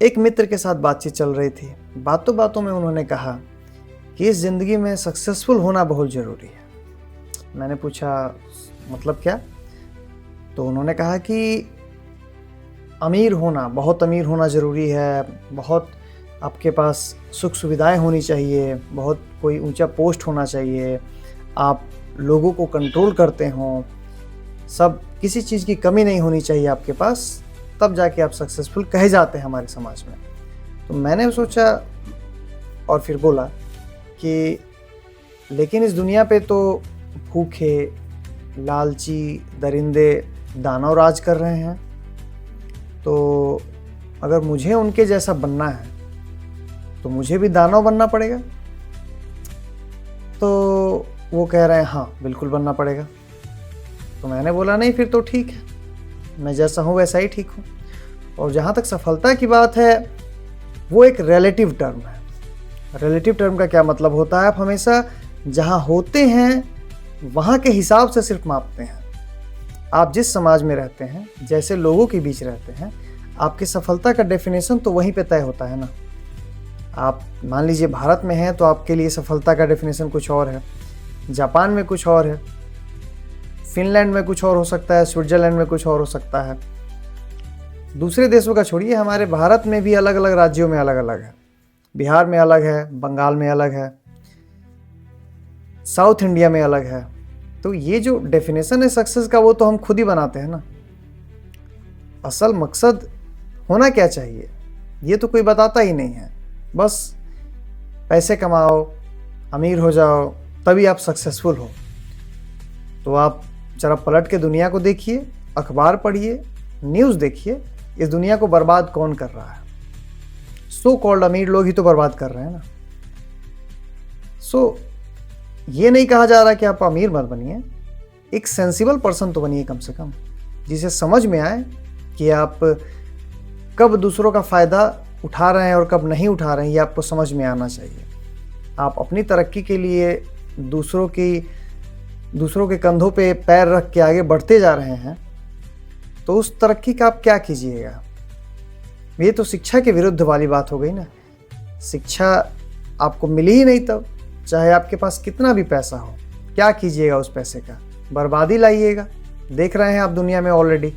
एक मित्र के साथ बातचीत चल रही थी। बातों बातों में उन्होंने कहा कि इस ज़िंदगी में सक्सेसफुल होना बहुत ज़रूरी है। मैंने पूछा मतलब क्या? तो उन्होंने कहा कि अमीर होना, बहुत अमीर होना ज़रूरी है, बहुत आपके पास सुख सुविधाएं होनी चाहिए, बहुत कोई ऊंचा पोस्ट होना चाहिए, आप लोगों को कंट्रोल करते हों, सब किसी चीज़ की कमी नहीं होनी चाहिए आपके पास, तब जाके आप सक्सेसफुल कहे जाते हैं हमारे समाज में। तो मैंने सोचा और फिर बोला कि लेकिन इस दुनिया पे तो भूखे, लालची, दरिंदे, दानव राज कर रहे हैं। तो अगर मुझे उनके जैसा बनना है तो मुझे भी दानव बनना पड़ेगा। तो वो कह रहे हैं हाँ बिल्कुल बनना पड़ेगा। तो मैंने बोला नहीं फिर तो ठीक है, मैं जैसा हूँ वैसा ही ठीक हूँ। और जहाँ तक सफलता की बात है वो एक रिलेटिव टर्म है। रिलेटिव टर्म का क्या मतलब होता है? आप हमेशा जहाँ होते हैं वहाँ के हिसाब से सिर्फ मापते हैं। आप जिस समाज में रहते हैं, जैसे लोगों के बीच रहते हैं, आपकी सफलता का डेफिनेशन तो वहीं पे तय होता है ना। आप मान लीजिए भारत में हैं तो आपके लिए सफलता का डेफिनेशन कुछ और है, जापान में कुछ और है, फिनलैंड में कुछ और हो सकता है, स्विट्जरलैंड में कुछ और हो सकता है। दूसरे देशों का छोड़िए, हमारे भारत में भी अलग अलग राज्यों में अलग अलग है। बिहार में अलग है, बंगाल में अलग है, साउथ इंडिया में अलग है। तो ये जो डेफिनेशन है सक्सेस का वो तो हम खुद ही बनाते हैं ना। असल मकसद होना क्या चाहिए ये तो कोई बताता ही नहीं है। बस पैसे कमाओ, अमीर हो जाओ, तभी आप सक्सेसफुल हो। तो आप जरा पलट के दुनिया को देखिए, अखबार पढ़िए, न्यूज़ देखिए, इस दुनिया को बर्बाद कौन कर रहा है? सो कॉल्ड अमीर लोग ही तो बर्बाद कर रहे हैं ना। ये नहीं कहा जा रहा कि आप अमीर मत बनिए, एक सेंसिबल पर्सन तो बनिए कम से कम, जिसे समझ में आए कि आप कब दूसरों का फ़ायदा उठा रहे हैं और कब नहीं उठा रहे हैं, ये आपको समझ में आना चाहिए। आप अपनी तरक्की के लिए दूसरों के कंधों पे पैर रख के आगे बढ़ते जा रहे हैं, तो उस तरक्की का आप क्या कीजिएगा? ये तो शिक्षा के विरुद्ध वाली बात हो गई ना। शिक्षा आपको मिली ही नहीं तब, चाहे आपके पास कितना भी पैसा हो, क्या कीजिएगा उस पैसे का? बर्बादी लाइएगा। देख रहे हैं आप दुनिया में ऑलरेडी